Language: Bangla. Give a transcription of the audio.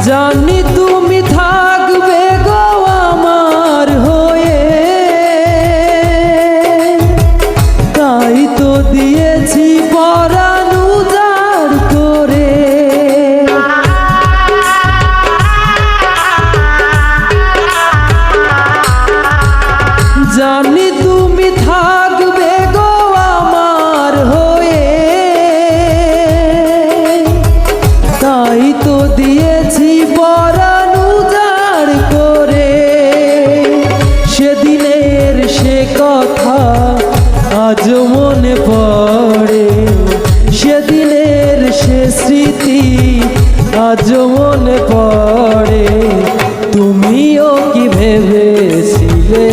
জানি তুমি থাকবে গো আমার হয়ে, তাই তো দিয়েছি পরাণ উজাড় করে। জানি তুমি থাকবে গো আমার হয়ে, তাই তো দিয়েছি পরাণ উজাড় করে। সেদিনের সে কথা আজ মনে পড়ে, সেদিনের সে স্মৃতি আজ মনে পড়ে। তুমিও কি ভেবেছিলে